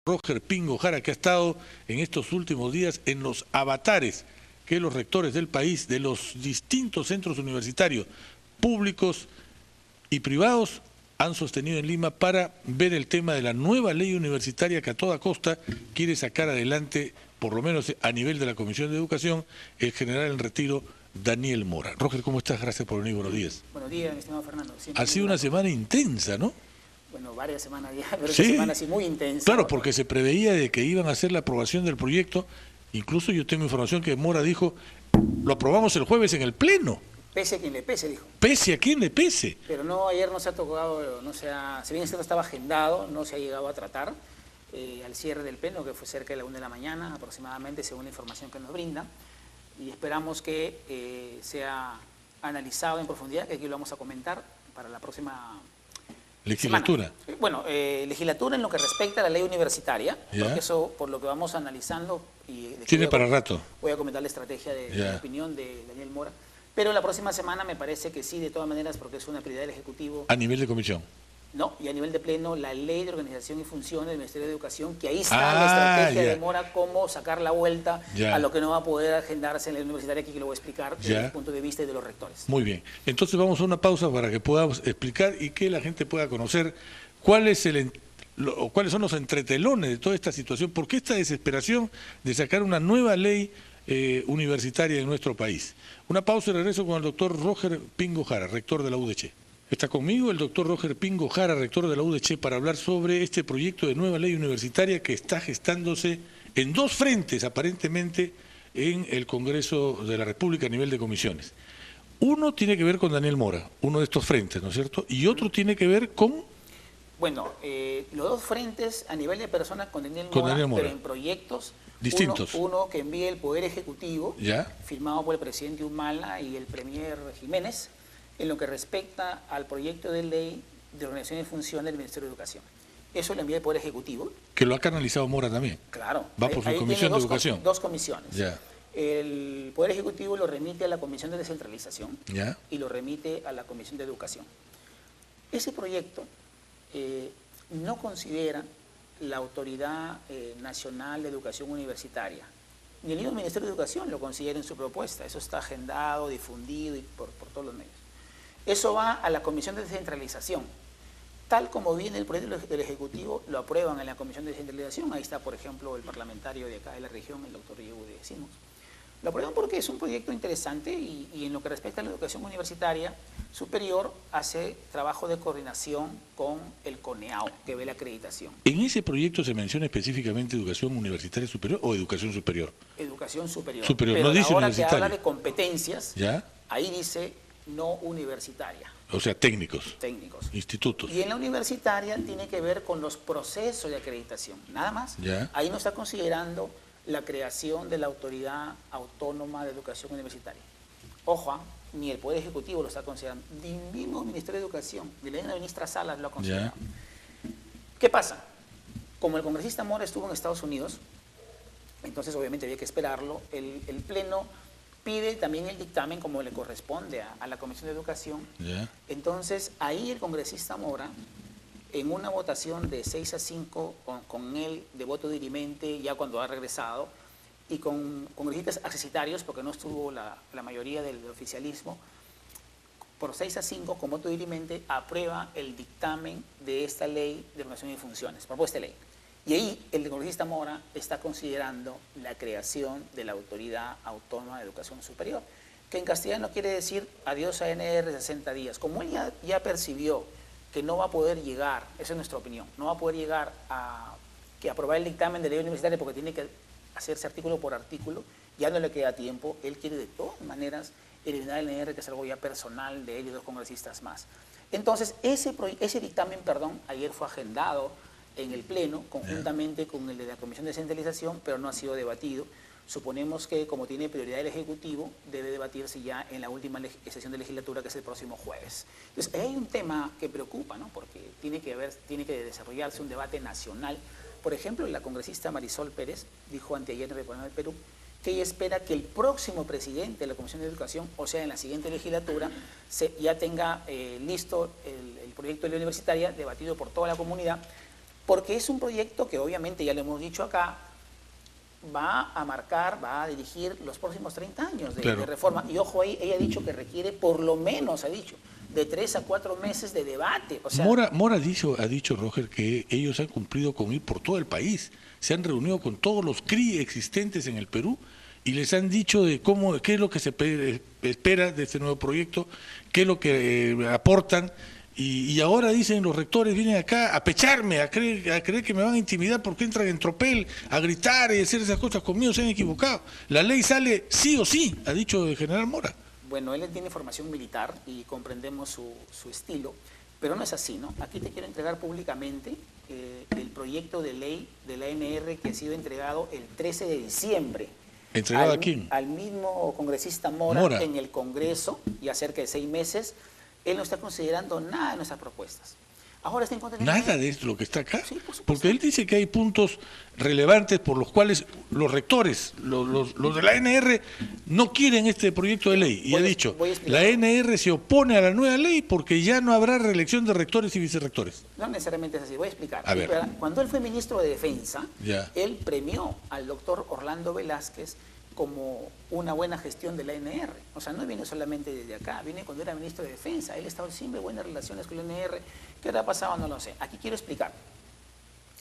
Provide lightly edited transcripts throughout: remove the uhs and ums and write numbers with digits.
Roger Pingo Jara, que ha estado en estos últimos días en los avatares que los rectores del país, de los distintos centros universitarios, públicos y privados, han sostenido en Lima para ver el tema de la nueva ley universitaria que a toda costa quiere sacar adelante, por lo menos a nivel de la Comisión de Educación, el general en retiro Daniel Mora. Roger, ¿cómo estás? Gracias por venir, buenos días. Buenos días, mi estimado Fernando. Ha sido una semana intensa, ¿no? Bueno, varias semanas ya, pero ¿Sí? esta semana sí muy intensa. Claro, porque se preveía de que iban a hacer la aprobación del proyecto. Incluso yo tengo información que Mora dijo, lo aprobamos el jueves en el Pleno. Pese a quien le pese, dijo. Pese a quien le pese. Pero no, ayer no se ha tocado, si bien esto estaba agendado, no se ha llegado a tratar al cierre del Pleno, que fue cerca de la 1 de la mañana aproximadamente, según la información que nos brinda. Y esperamos que sea analizado en profundidad, que aquí lo vamos a comentar para la próxima legislatura. semana. Bueno, legislatura en lo que respecta a la ley universitaria, ¿Ya? Porque eso, por lo que vamos analizando... Tiene para rato. Voy a comentar la estrategia de la opinión de Daniel Mora. Pero la próxima semana me parece que sí, de todas maneras, porque es una prioridad del Ejecutivo. A nivel de comisión. No, y a nivel de Pleno, la ley de organización y funciones del Ministerio de Educación, que ahí está la estrategia de Mora, cómo sacar la vuelta a lo que no va a poder agendarse en la universitaria, aquí que lo voy a explicar desde el punto de vista de los rectores. Muy bien. Entonces vamos a una pausa para que podamos explicar y que la gente pueda conocer cuáles son los entretelones de toda esta situación, por qué esta desesperación de sacar una nueva ley universitaria en nuestro país. Una pausa y regreso con el doctor Roger Pingo Jara, rector de la UDC. Está conmigo el doctor Roger Pingo Jara, rector de la UDC, para hablar sobre este proyecto de nueva ley universitaria que está gestándose en dos frentes, aparentemente, en el Congreso de la República a nivel de comisiones. Uno tiene que ver con Daniel Mora, uno de estos frentes, ¿no es cierto? Y otro tiene que ver con... Bueno, los dos frentes a nivel de personas con Daniel Mora, pero en proyectos distintos. Uno que envíe el Poder Ejecutivo, ¿Ya? firmado por el presidente Humala y el premier Jiménez, en lo que respecta al proyecto de ley de organización y función del Ministerio de Educación. Eso lo envía el Poder Ejecutivo. Que lo ha canalizado Mora también. Claro. Va por su Comisión de Educación. Dos comisiones. Ya. El Poder Ejecutivo lo remite a la Comisión de Descentralización. ¿Ya? Y lo remite a la Comisión de Educación. Ese proyecto no considera la Autoridad Nacional de Educación Universitaria, ni el mismo Ministerio de Educación lo considera en su propuesta. Eso está agendado, difundido y por todos los medios. Eso va a la Comisión de Descentralización. Tal como viene el proyecto del Ejecutivo, lo aprueban en la Comisión de Descentralización. Ahí está, por ejemplo, el parlamentario de acá de la región, el doctor Diego de Simos. Lo aprueban porque es un proyecto interesante y en lo que respecta a la educación universitaria superior, hace trabajo de coordinación con el CONEAU, que ve la acreditación. ¿En ese proyecto se menciona específicamente educación universitaria superior o educación superior? Educación superior. Superior, pero no dice ahora universitaria. que habla de competencias, ¿Ya? Ahí dice no universitaria. O sea, técnicos. Técnicos. Institutos. Y en la universitaria tiene que ver con los procesos de acreditación, nada más. ¿Ya? Ahí no está considerando la creación de la Autoridad Autónoma de Educación Universitaria. Ojo, ni el Poder Ejecutivo lo está considerando. Ni el mismo Ministerio de Educación, ni la ministra Salas lo ha considerado. ¿Ya? ¿Qué pasa? Como el congresista Mora estuvo en Estados Unidos, entonces obviamente había que esperarlo, el Pleno pide también el dictamen como le corresponde a la Comisión de Educación. ¿Ya? Entonces ahí el congresista Mora, en una votación de 6-5 con él de voto dirimente ya cuando ha regresado y con congresistas accesitarios, porque no estuvo la mayoría del oficialismo, por 6-5 con voto dirimente aprueba el dictamen de esta ley de organización y funciones, propuesta de ley. Y ahí el congresista Mora está considerando la creación de la Autoridad Autónoma de Educación Superior, que en castellano quiere decir adiós a NR 60 días. Como él ya percibió que no va a poder llegar, esa es nuestra opinión, no va a poder llegar a aprobar el dictamen de ley universitaria porque tiene que hacerse artículo por artículo, ya no le queda tiempo, él quiere de todas maneras eliminar el NR, que es algo ya personal de él y dos congresistas más. Entonces, ese dictamen, ayer fue agendado en el Pleno, conjuntamente con el de la Comisión de Descentralización, pero no ha sido debatido. Suponemos que, como tiene prioridad el Ejecutivo, debe debatirse ya en la última sesión de legislatura, que es el próximo jueves. Entonces, hay un tema que preocupa, ¿no? Porque tiene que desarrollarse un debate nacional. Por ejemplo, la congresista Marisol Pérez dijo anteayer en el programa del Perú que ella espera que el próximo presidente de la Comisión de Educación, o sea, en la siguiente legislatura, ya tenga listo el proyecto de ley universitaria, debatido por toda la comunidad, porque es un proyecto que obviamente, ya lo hemos dicho acá, va a marcar, va a dirigir los próximos 30 años de reforma. Y ojo ahí, ella ha dicho que requiere por lo menos, ha dicho, de 3 a 4 meses de debate. O sea, Mora ha dicho, Roger, que ellos han cumplido con ir por todo el país. Se han reunido con todos los CRI existentes en el Perú y les han dicho de qué es lo que se espera de este nuevo proyecto, qué es lo que aportan. Y ahora dicen los rectores, vienen acá a pecharme, a creer que me van a intimidar porque entran en tropel, a gritar y hacer esas cosas conmigo, se han equivocado. La ley sale sí o sí, ha dicho el general Mora. Bueno, él tiene formación militar y comprendemos su estilo, pero no es así, ¿no? Aquí te quiero entregar públicamente el proyecto de ley de la ANR que ha sido entregado el 13 de diciembre. ¿Entregado a quién? Al mismo congresista Mora en el Congreso, ya cerca de 6 meses. Él no está considerando nada de nuestras propuestas. Ahora está en contra de ¿Nada de esto lo que está acá? Sí, por supuesto. Porque él dice que hay puntos relevantes por los cuales los rectores, los de la ANR, no quieren este proyecto de ley. Y ha dicho, la ANR se opone a la nueva ley porque ya no habrá reelección de rectores y vicerrectores. No necesariamente es así, voy a explicar. A ver. Cuando él fue ministro de Defensa, él premió al doctor Orlando Velázquez como una buena gestión de la ANR. O sea, no viene solamente desde acá, viene cuando era ministro de Defensa. Él ha estado siempre en buenas relaciones con la ANR. ¿Qué habrá pasado? No lo sé. Aquí quiero explicar.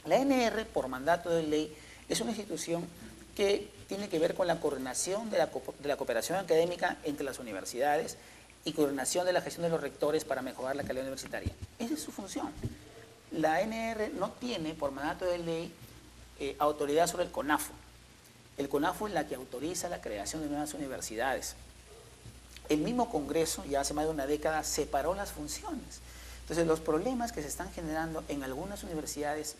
La ANR, por mandato de ley, es una institución que tiene que ver con la coordinación de la cooperación académica entre las universidades y coordinación de la gestión de los rectores para mejorar la calidad universitaria. Esa es su función. La ANR no tiene, por mandato de ley, autoridad sobre el CONAFO. El CONAFO es la que autoriza la creación de nuevas universidades. El mismo Congreso, ya hace más de una década, separó las funciones. Entonces, los problemas que se están generando en algunas universidades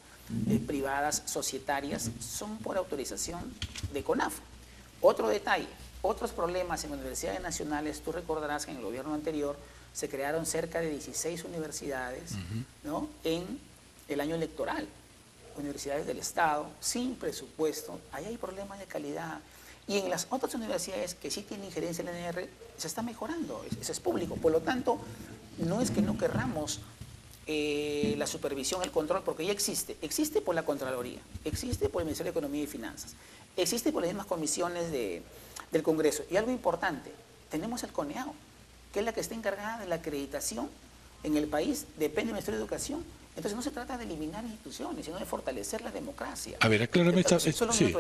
privadas, societarias, son por autorización de CONAFO. Otro detalle, otros problemas en universidades nacionales, tú recordarás que en el gobierno anterior se crearon cerca de 16 universidades, ¿no?, en el año electoral. Universidades del Estado, sin presupuesto, ahí hay problemas de calidad. Y en las otras universidades que sí tienen injerencia en la ANR, se está mejorando, eso es público. Por lo tanto, no es que no querramos la supervisión, el control, porque ya existe. Existe por la Contraloría, existe por el Ministerio de Economía y Finanzas, existe por las mismas comisiones del Congreso. Y algo importante, tenemos el CONEAO, que es la que está encargada de la acreditación en el país, depende del Ministerio de Educación. Entonces no se trata de eliminar instituciones, sino de fortalecer la democracia. A ver, aclárame esta... Sí.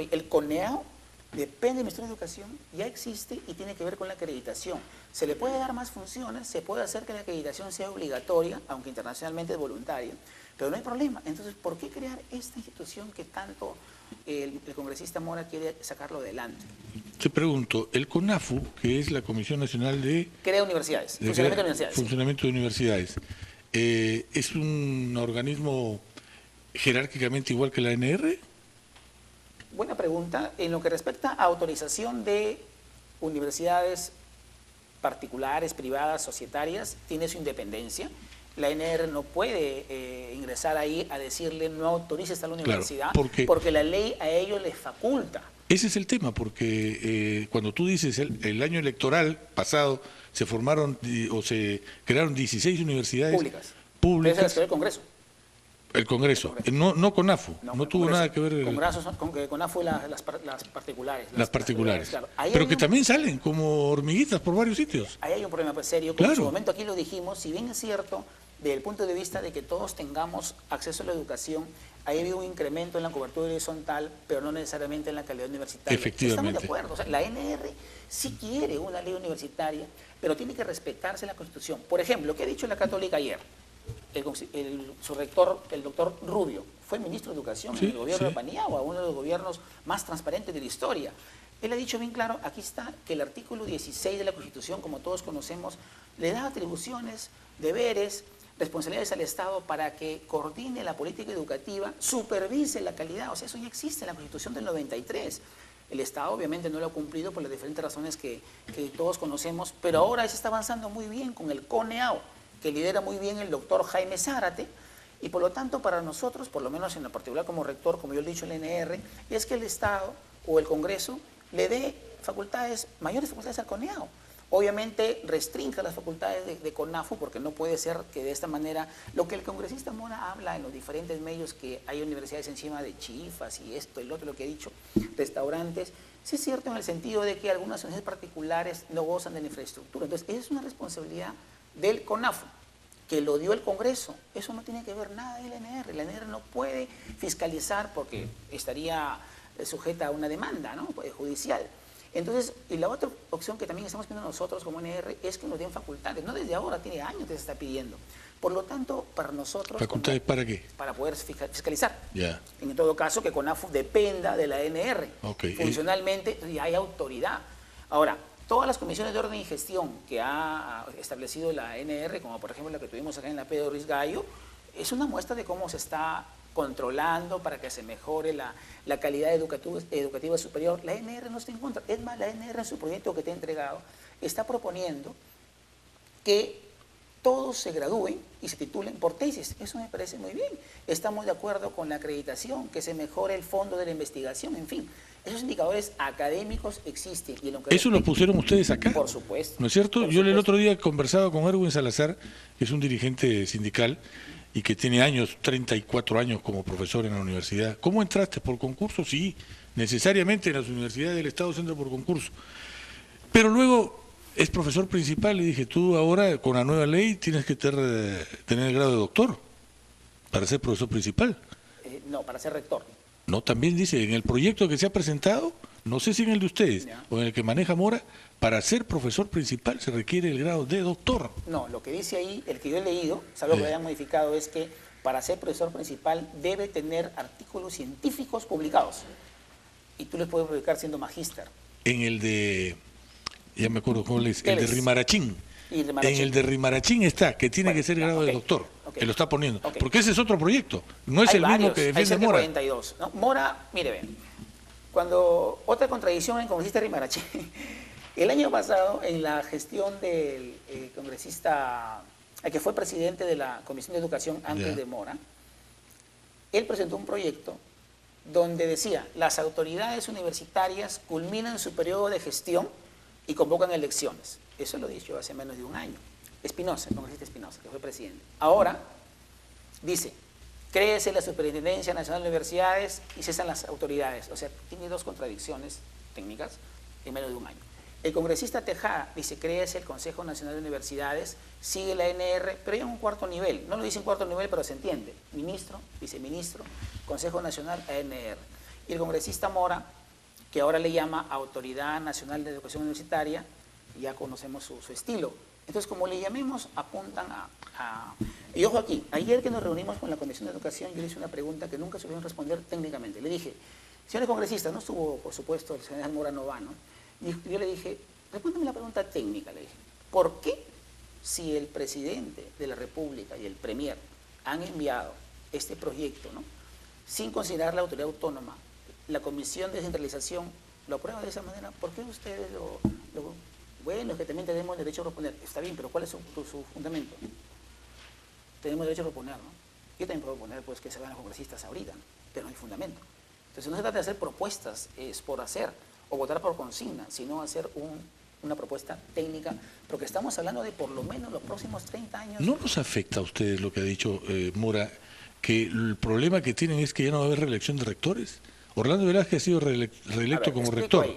El CONEAO depende del Ministerio de Educación, ya existe y tiene que ver con la acreditación. Se le puede dar más funciones, se puede hacer que la acreditación sea obligatoria, aunque internacionalmente es voluntaria, pero no hay problema. Entonces, ¿por qué crear esta institución que tanto el congresista Mora quiere sacarlo adelante? Te pregunto, el CONAFU, que es la Comisión Nacional de... Crea universidades, funcionamiento de universidades. Funcionamiento de universidades. ¿Es un organismo jerárquicamente igual que la ANR? Buena pregunta. En lo que respecta a autorización de universidades particulares, privadas, societarias, tiene su independencia. La ANR no puede ingresar ahí a decirle no autorices a la universidad, claro, porque la ley a ellos les faculta. Ese es el tema, porque cuando tú dices el año electoral pasado se formaron o se crearon 16 universidades públicas. Ese las creó el Congreso. El Congreso, no CONAFU, no tuvo nada que ver. CONAFU las particulares. Las particulares, claro. Pero que también salen como hormiguitas por varios sitios. Ahí hay un problema serio, como en su momento aquí lo dijimos, si bien es cierto, desde el punto de vista de que todos tengamos acceso a la educación, ahí hay un incremento en la cobertura horizontal, pero no necesariamente en la calidad universitaria. Efectivamente. Estamos de acuerdo, o sea, la ANR sí quiere una ley universitaria, pero tiene que respetarse la Constitución. Por ejemplo, ¿qué ha dicho la Católica ayer? Su rector, el doctor Rubio, fue ministro de Educación en el gobierno de Paniagua, uno de los gobiernos más transparentes de la historia. Él ha dicho bien claro, aquí está, que el artículo 16 de la Constitución, como todos conocemos, le da atribuciones, deberes, responsabilidades al Estado para que coordine la política educativa, supervise la calidad. O sea, eso ya existe en la Constitución del 93. El Estado obviamente no lo ha cumplido por las diferentes razones que todos conocemos, pero ahora se está avanzando muy bien con el CONEAO, que lidera muy bien el doctor Jaime Zárate, y por lo tanto para nosotros, por lo menos en lo particular como rector, como yo le he dicho al ANR, es que el Estado o el Congreso le dé mayores facultades al CONEAO. Obviamente restringe las facultades de CONAFU, porque no puede ser que de esta manera, lo que el congresista Mora habla en los diferentes medios, que hay universidades encima de chifas y esto, el otro, lo que he dicho, restaurantes, sí es cierto en el sentido de que algunas universidades particulares no gozan de la infraestructura. Entonces, esa es una responsabilidad del CONAFU, que lo dio el Congreso. Eso no tiene que ver nada del NR. La NR no puede fiscalizar porque estaría sujeta a una demanda, ¿no?, judicial. Entonces, y la otra opción que también estamos pidiendo nosotros como NR es que nos den facultades. No desde ahora, tiene años que se está pidiendo. Por lo tanto, para nosotros... ¿Facultades para qué? Para poder fiscalizar. Ya. En todo caso, que CONAFU dependa de la NR. Okay. Funcionalmente, y hay autoridad. Ahora, todas las comisiones de orden y gestión que ha establecido la NR, como por ejemplo la que tuvimos acá en la Pedro Ruiz Gallo, es una muestra de cómo se está controlando para que se mejore la calidad educativa superior. La NR no está en contra. Es más, la NR en su proyecto que te he entregado está proponiendo que todos se gradúen y se titulen por tesis. Eso me parece muy bien. Estamos de acuerdo con la acreditación, que se mejore el fondo de la investigación, en fin. Esos indicadores académicos existen. Y ¿Eso lo pusieron ustedes acá? Por supuesto. ¿No es cierto? Yo el otro día conversaba con Erwin Salazar, que es un dirigente sindical y que tiene años, 34 años como profesor en la universidad. ¿Cómo entraste? ¿Por concurso? Sí, necesariamente en las universidades del Estado se entra por concurso. Pero luego es profesor principal y dije, tú ahora con la nueva ley tienes que tener el grado de doctor para ser profesor principal. No, para ser rector. No, también dice, en el proyecto que se ha presentado, no sé si en el de ustedes Ya. o en el que maneja Mora, para ser profesor principal se requiere el grado de doctor. No, lo que dice ahí, el que yo he leído, salvo que lo hayan modificado, es que para ser profesor principal debe tener artículos científicos publicados. Y tú les puedes publicar siendo magíster. En el de, ya me acuerdo cuál es, el de Rimarachín. En el de Rimarachín está, que tiene que ser grado de doctor, que lo está poniendo. Porque ese es otro proyecto, no es el mismo que defiende Mora. 42, ¿no? Mora, mire, ven, cuando otra contradicción en el congresista Rimarachín, el año pasado en la gestión del congresista, el que fue presidente de la Comisión de Educación antes de Mora, él presentó un proyecto donde decía, las autoridades universitarias culminan su periodo de gestión y convocan elecciones. Eso lo he dicho hace menos de un año. Espinosa, el congresista Espinosa, que fue presidente. Ahora, dice, créese la Superintendencia Nacional de Universidades y cesan las autoridades. O sea, tiene dos contradicciones técnicas en menos de un año. El congresista Tejada dice, créese el Consejo Nacional de Universidades, sigue la NR, pero ya en un cuarto nivel. No lo dice en cuarto nivel, pero se entiende. Ministro, viceministro, Consejo Nacional, ANR. Y el congresista Mora, que ahora le llama Autoridad Nacional de Educación Universitaria, ya conocemos su estilo. Entonces, como le llamemos, apuntan a... Y ojo aquí, ayer que nos reunimos con la Comisión de Educación, yo le hice una pregunta que nunca supieron responder técnicamente. Le dije, señores congresistas, no estuvo, por supuesto, el señor Mora Novano. Y yo le dije, respóndeme la pregunta técnica, le dije. ¿Por qué, si el presidente de la República y el premier han enviado este proyecto, ¿no?, sin considerar la autoridad autónoma, la Comisión de Descentralización lo aprueba de esa manera? ¿Por qué ustedes bueno, es que también tenemos derecho a proponer? Está bien, pero ¿cuál es su fundamento? Tenemos derecho a proponer, ¿no? Yo también puedo proponer, pues, que se vean los congresistas ahorita, ¿no?, pero no hay fundamento. Entonces no se trata de hacer propuestas por hacer o votar por consigna, sino hacer una propuesta técnica, porque estamos hablando de por lo menos los próximos 30 años. ¿No nos afecta a ustedes lo que ha dicho Mora, que el problema que tienen es que ya no va a haber reelección de rectores? Orlando Velázquez ha sido reelecto como rector.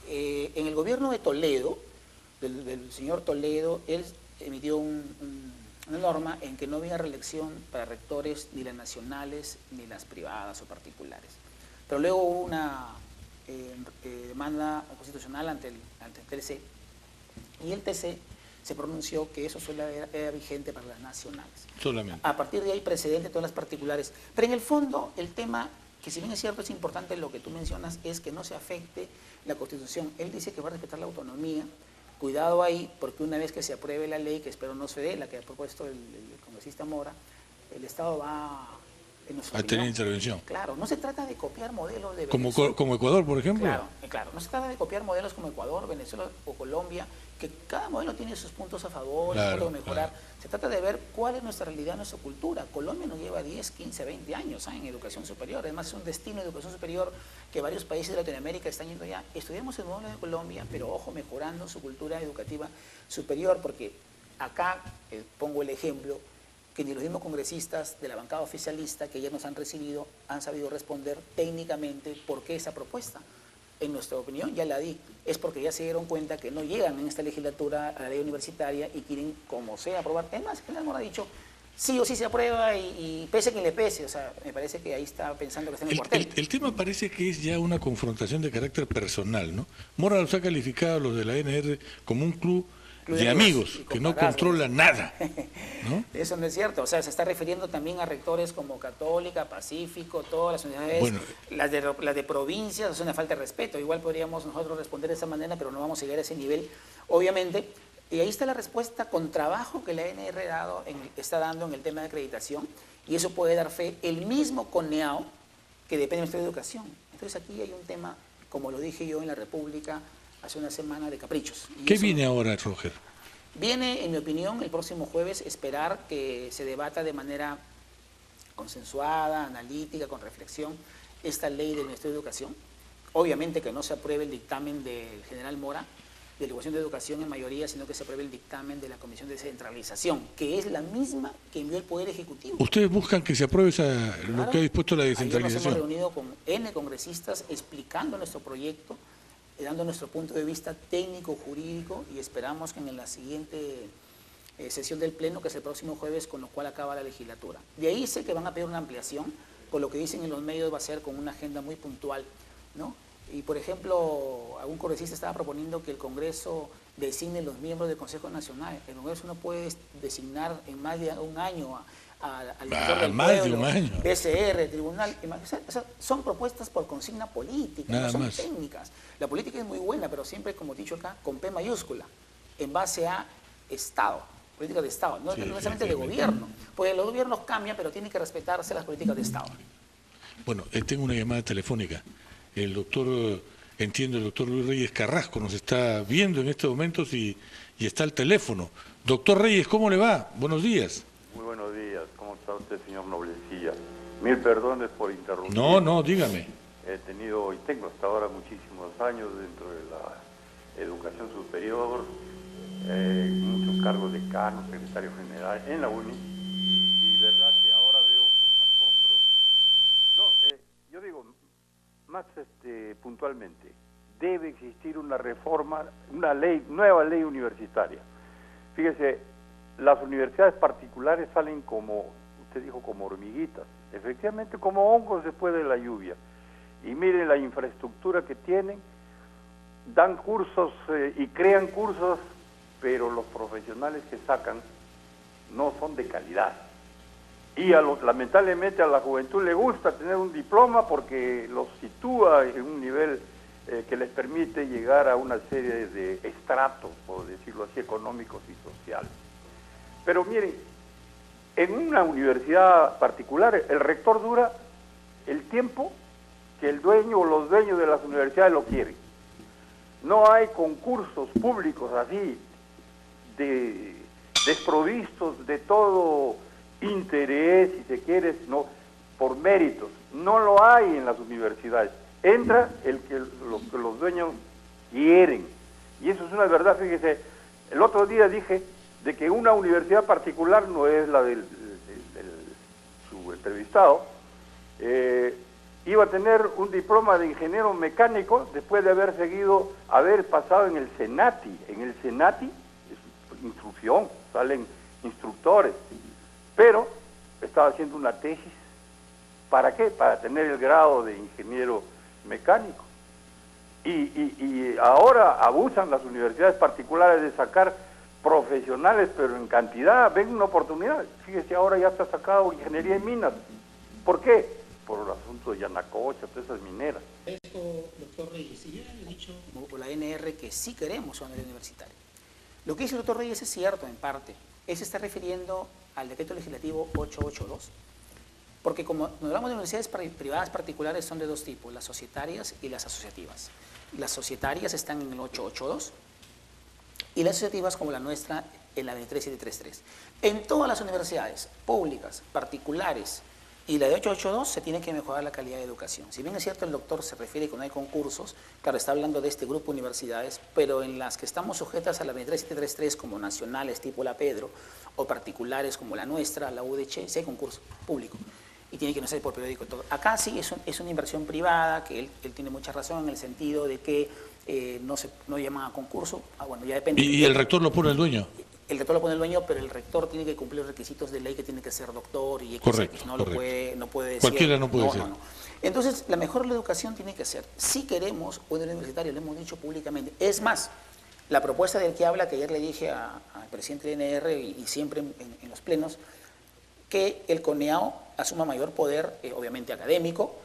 En el gobierno de Toledo, del señor Toledo, él emitió una norma en que no había reelección para rectores ni las nacionales ni las privadas o particulares. Pero luego hubo una demanda constitucional ante el TC, y el TC se pronunció que eso solo era vigente para las nacionales. Solamente. A partir de ahí precedente todas las particulares. Pero en el fondo el tema, que si bien es cierto es importante lo que tú mencionas, es que no se afecte la Constitución. Él dice que va a respetar la autonomía. Cuidado ahí, porque una vez que se apruebe la ley, que espero no se dé, la que ha propuesto el congresista Mora, el Estado va a tener intervención. Claro, no se trata de copiar modelos de Como, Venezuela. como Ecuador, por ejemplo. Claro, no se trata de copiar modelos como Ecuador, Venezuela o Colombia, que cada modelo tiene sus puntos a favor, sus puntos a mejorar. Se trata de ver cuál es nuestra realidad, nuestra cultura. Colombia nos lleva 10, 15, 20 años en educación superior. Además es un destino de educación superior que varios países de Latinoamérica están yendo ya. Estudiamos el modelo de Colombia, pero ojo, mejorando su cultura educativa superior, porque acá pongo el ejemplo que ni los mismos congresistas de la bancada oficialista que ya nos han recibido han sabido responder técnicamente por qué esa propuesta. En nuestra opinión, ya la di, es porque ya se dieron cuenta que no llegan en esta legislatura a la ley universitaria y quieren, como sea, aprobar. Es más, el general Mora ha dicho, sí o sí se aprueba y pese quien le pese. O sea, me parece que ahí está pensando que está en el cuartel. El tema parece que es ya una confrontación de carácter personal, ¿no? Mora los ha calificado a los de la ANR como un club de amigos que no controla nada, ¿no? Eso no es cierto, o sea, se está refiriendo también a rectores como Católica, Pacífico, todas las unidades, bueno, las de provincias, es una falta de respeto. Igual podríamos nosotros responder de esa manera, pero no vamos a llegar a ese nivel, obviamente. Y ahí está la respuesta con trabajo que la ANR está dando en el tema de acreditación, y eso puede dar fe el mismo CONEAO que depende de nuestra educación. Entonces aquí hay un tema, como lo dije yo en la República, hace una semana, de caprichos. ¿Qué viene ahora, Roger? Viene, en mi opinión, el próximo jueves esperar que se debata de manera consensuada, analítica, con reflexión, esta ley del Ministerio de Educación. Obviamente que no se apruebe el dictamen del general Mora, de la Ecuación de Educación en mayoría, sino que se apruebe el dictamen de la Comisión de Descentralización, que es la misma que envió el Poder Ejecutivo. ¿Ustedes buscan que se apruebe lo que ha dispuesto la descentralización? Ayer nos hemos reunido con N congresistas explicando nuestro proyecto, dando nuestro punto de vista técnico, jurídico, y esperamos que en la siguiente sesión del Pleno, que es el próximo jueves, con lo cual acaba la legislatura. De ahí sé que van a pedir una ampliación, por lo que dicen en los medios va a ser con una agenda muy puntual, ¿no? Y, por ejemplo, algún congresista estaba proponiendo que el Congreso designe los miembros del Consejo Nacional. El Congreso no puede designar en más de un año al director del pueblo, PCR, tribunal. Son propuestas por consigna política, no son técnicas. La política es muy buena, pero siempre, como he dicho acá, con P mayúscula, en base a Estado, política de Estado, no necesariamente de gobierno. Pues los gobiernos cambian, pero tienen que respetarse las políticas de Estado. Bueno, tengo una llamada telefónica. El doctor Luis Reyes Carrasco nos está viendo en estos momentos y está al teléfono. Doctor Reyes, ¿cómo le va? Buenos días. Muy buenos días. ¿Cómo está usted, señor Noblecilla? Mil perdones por interrumpir. No, dígame. He tenido y tengo hasta ahora muchísimos años dentro de la educación superior, muchos cargos de decano, secretario general en la UNI, y verdad que ahora veo con asombro. Yo digo, más puntualmente, debe existir una reforma, nueva ley universitaria. Fíjese, las universidades particulares salen como, usted dijo, como hormiguitas, efectivamente como hongos después de la lluvia. Y miren la infraestructura que tienen, dan cursos y crean cursos, pero los profesionales que sacan no son de calidad. Y lamentablemente a la juventud le gusta tener un diploma porque los sitúa en un nivel que les permite llegar a una serie de estratos, por decirlo así, económicos y sociales. Pero miren, en una universidad particular el rector dura el tiempo que el dueño o los dueños de las universidades lo quieren. No hay concursos públicos así, desprovistos de todo interés, si se quiere, no, por méritos. No lo hay en las universidades. Entra el que los dueños quieren. Y eso es una verdad, fíjese. El otro día dije de que una universidad particular, no es la de su entrevistado, iba a tener un diploma de ingeniero mecánico después de haber pasado en el Senati. En el Senati es instrucción, salen instructores. Pero estaba haciendo una tesis. ¿Para qué? Para tener el grado de ingeniero mecánico. Y ahora abusan las universidades particulares de sacar profesionales, pero en cantidad. Ven una oportunidad. Fíjese, ahora ya está sacado ingeniería en minas. ¿Por qué? Por el asunto de Yanacocha, todas esas mineras. Esto, doctor Reyes, si yo le he dicho por la ANR que sí queremos una ley universitaria. Lo que dice el doctor Reyes es cierto en parte. Él se está refiriendo al decreto legislativo 882, Porque como nos hablamos de universidades privadas particulares, son de dos tipos, las societarias y las asociativas. Las societarias están en el 882 y las asociativas, como la nuestra, en la 23733. En todas las universidades públicas, particulares y la de 882 se tiene que mejorar la calidad de educación. Si bien es cierto, el doctor se refiere que no hay concursos, claro, está hablando de este grupo de universidades, pero en las que estamos sujetas a la 23733 como nacionales tipo la Pedro o particulares como la nuestra, la UDH, sí hay concurso público y tiene que no ser por periódico todo. Acá sí es una inversión privada, que él tiene mucha razón en el sentido de que no llaman a concurso. Bueno, ya depende. ¿Y el rector lo pone el dueño? El rector lo pone el dueño, pero el rector tiene que cumplir los requisitos de ley, que tiene que ser doctor y correcto, no correcto. no puede decir. Cualquiera no puede ser. No. Entonces, la mejor la educación tiene que ser. Si queremos una universitaria, lo hemos dicho públicamente. Es más, la propuesta del que habla, que ayer le dije al presidente del NR y siempre en los plenos, que el CONEAO asuma mayor poder, obviamente académico.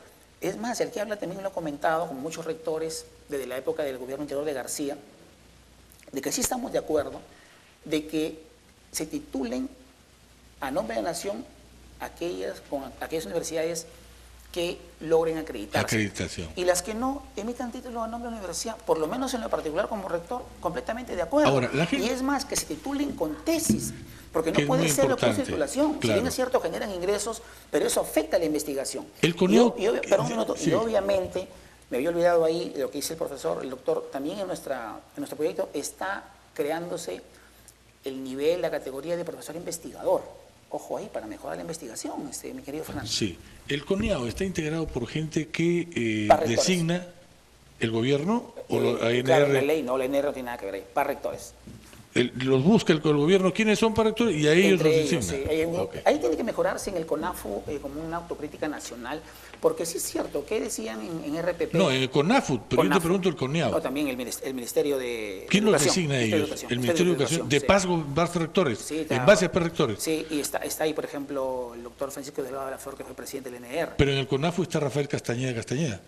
Es más, el que habla también lo ha comentado, con muchos rectores desde la época del gobierno anterior de García, de que sí estamos de acuerdo de que se titulen a nombre de la nación aquellas universidades que logren acreditarse. Acreditación. Y las que no emitan títulos a nombre de la universidad, por lo menos en lo particular como rector, completamente de acuerdo. Ahora, y es más, que se titulen con tesis, porque no puede ser lo que es titulación. Claro. Si bien es cierto, generan ingresos, pero eso afecta a la investigación. El CONEAO... Y obviamente, me había olvidado ahí lo que dice el profesor, el doctor, también en nuestro proyecto está creándose el nivel, la categoría de profesor investigador. Ojo ahí, para mejorar la investigación, mi querido Fernando. Sí, el CONEAO está integrado por gente que designa el gobierno o la ANR. Claro, la ley, no, la ANR no tiene nada que ver ahí, para rectores. Los busca el gobierno, ¿quiénes son para rectores? Y a ellos los designa. Sí, ahí tiene que mejorarse en el CONAFU como una autocrítica nacional, porque sí es cierto, ¿qué decían en RPP? No, en el CONAFU, pero yo te pregunto el CONEAO. O también el Ministerio de ¿Quién los designa a ellos? El Ministerio de Educación. De paso, rectores, sí, en base a rectores. Sí, y está ahí, por ejemplo, el doctor Francisco Delgado de la Flor, que fue presidente del NR. Pero en el CONAFU está Rafael Castañeda.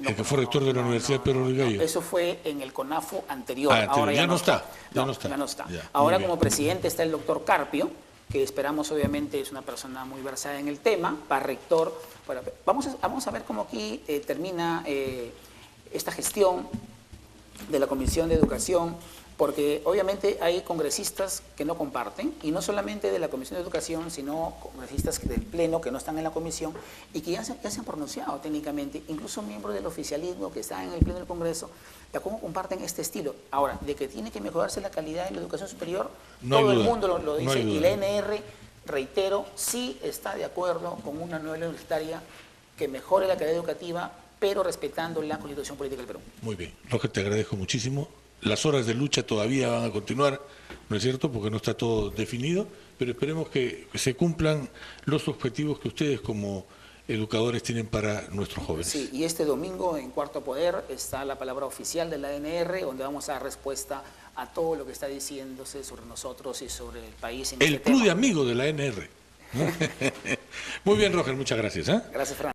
El que fue rector de la Universidad Pedro Rigallo. Eso fue en el CONAFU anterior. Ahora ya no está. Ya no está. Ahora como presidente está el doctor Carpio, que esperamos obviamente es una persona muy versada en el tema, para rector. Bueno, vamos a ver cómo aquí termina esta gestión de la Comisión de Educación, porque obviamente hay congresistas que no comparten, y no solamente de la Comisión de Educación, sino congresistas del Pleno que no están en la comisión y que ya se han pronunciado técnicamente, incluso miembros del oficialismo que están en el Pleno del Congreso, de cómo comparten este estilo. Ahora, de que tiene que mejorarse la calidad en la educación superior, todo el mundo lo dice, y la NR, reitero, sí está de acuerdo con una nueva ley universitaria que mejore la calidad educativa, pero respetando la Constitución Política del Perú. Muy bien, Roger, te agradezco muchísimo. Las horas de lucha todavía van a continuar, ¿no es cierto?, porque no está todo definido, pero esperemos que se cumplan los objetivos que ustedes como educadores tienen para nuestros jóvenes. Sí, y este domingo en Cuarto Poder está la palabra oficial de la ANR, donde vamos a dar respuesta a todo lo que está diciéndose sobre nosotros y sobre el país. El club de amigos de la ANR. Muy bien, Roger, muchas gracias. Gracias, Fernando.